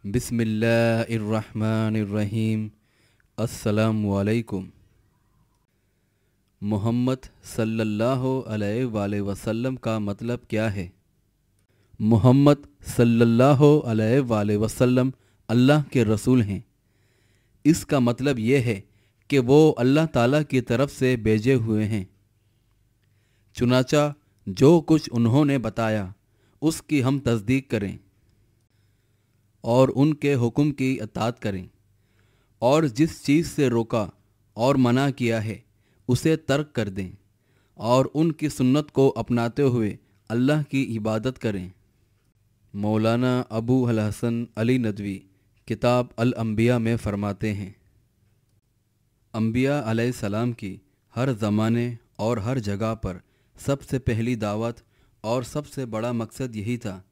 बिस्मिल्लाहिर्रहमानिर्रहीम। अस्सलामु अलैकुम। मोहम्मद सल्लल्लाहु अलैहि वसल्लम का मतलब क्या है? मोहम्मद सल्लल्लाहु अलैहि वसल्लम अल्लाह के रसूल हैं। इसका मतलब ये है कि वो अल्लाह ताला की तरफ से भेजे हुए हैं। चुनाचा जो कुछ उन्होंने बताया उसकी हम तस्दीक करें और उनके हुक्म की इताअत करें, और जिस चीज़ से रोका और मना किया है उसे तर्क कर दें, और उनकी सुन्नत को अपनाते हुए अल्लाह की इबादत करें। मौलाना अबू अल हसन अली नदवी किताब अल अंबिया में फ़रमाते हैं, अंबिया अलैहिस्सलाम की हर ज़माने और हर जगह पर सबसे पहली दावत और सबसे बड़ा मकसद यही था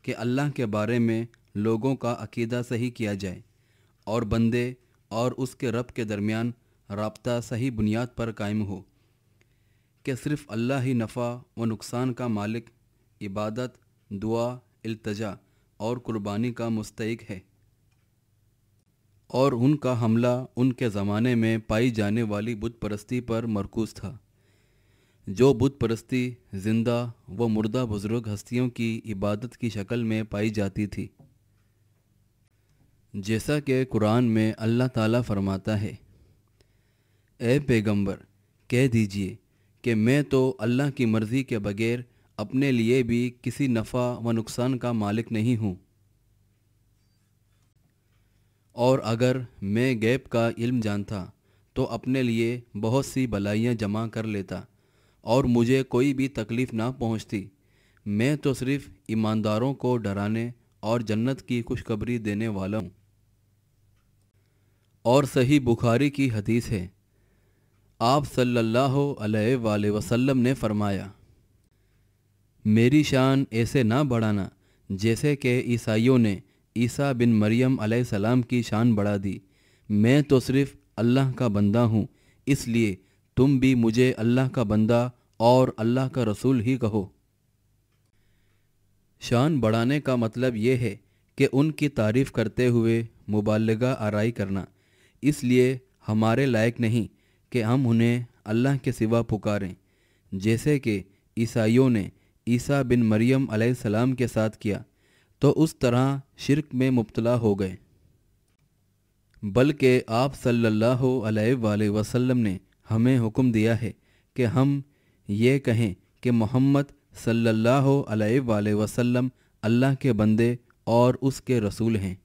कि अल्लाह के बारे में लोगों का अकीदा सही किया जाए और बंदे और उसके रब के दरमियान राब्ता सही बुनियाद पर कायम हो कि सिर्फ़ अल्लाह ही नफ़ा व नुकसान का मालिक, इबादत, दुआ, इल्तिजा और कुर्बानी का मुस्तहिक है। और उनका हमला उनके ज़माने में पाई जाने वाली बुत परस्ती पर मरकूज़ था, जो बुत परस्ती ज़िंदा व मुर्दा बुज़ुर्ग हस्तियों की इबादत की शक्ल में पाई जाती थी। जैसा कि कुरान में अल्लाह ताला फरमाता है, ए पैगंबर कह दीजिए कि मैं तो अल्लाह की मर्ज़ी के बगैर अपने लिए भी किसी नफ़ा व नुकसान का मालिक नहीं हूँ, और अगर मैं गैब का इल्म जानता तो अपने लिए बहुत सी भलाइयाँ जमा कर लेता और मुझे कोई भी तकलीफ़ ना पहुँचती। मैं तो सिर्फ़ ईमानदारों को डराने और जन्नत की खुशखबरी देने वाला हूँ। और सही बुखारी की हदीस है, आप सल्लल्लाहु अलैहि वसल्लम ने फरमाया, मेरी शान ऐसे ना बढ़ाना जैसे कि ईसाइयों ने ईसा बिन मरियम अलैहिस्सलाम की शान बढ़ा दी। मैं तो सिर्फ़ अल्लाह का बंदा हूँ, इसलिए तुम भी मुझे अल्लाह का बंदा और अल्लाह का रसूल ही कहो। शान बढ़ाने का मतलब ये है कि उनकी तारीफ़ करते हुए मुबालगा आराई करना, इसलिए हमारे लायक नहीं कि हम उन्हें अल्लाह के सिवा पुकारें, जैसे कि ईसाइयों ने ईसा बिन मरियम अलैहिस्सलाम के साथ किया तो उस तरह शिर्क में मुब्तला हो गए। बल्कि आप सल्लल्लाहु अलैहि वसल्लम ने हमें हुक्म दिया है कि हम ये कहें कि मोहम्मद सल्लल्लाहु अलैहि वसल्लम अल्लाह के बंदे और उसके रसूल हैं।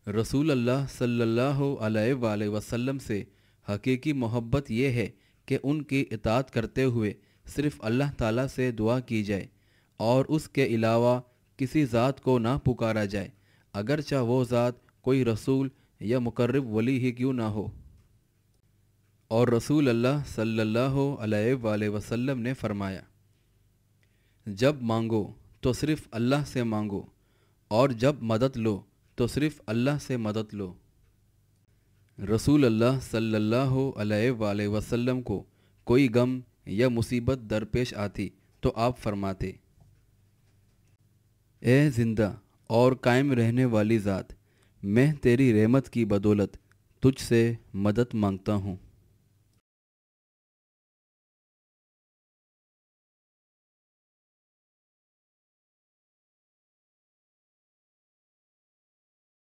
रसूल अल्लाह सल्लल्लाहु अलैहि वसल्लम से हकीकी मोहब्बत ये है कि उनकी इताअत करते हुए सिर्फ़ अल्लाह ताला से दुआ की जाए और उसके अलावा किसी ज़ात को ना पुकारा जाए, अगरचा वो ज़ात कोई रसूल या मुकर्रब वली ही क्यों ना हो। और रसूल अल्लाह सल्लल्लाहु अलैहि वसल्लम ने फरमाया, जब मांगो तो सिर्फ़ अल्लाह से मांगो, और जब मदद लो तो सिर्फ़ अल्लाह से मदद लो। रसूल अल्लाह सल्लल्लाहु अलैहि वसल्लम को कोई गम या मुसीबत दरपेश आती तो आप फरमाते, ए ज़िंदा और कायम रहने वाली ज़ात, मैं तेरी रहमत की बदौलत तुझसे मदद मांगता हूँ।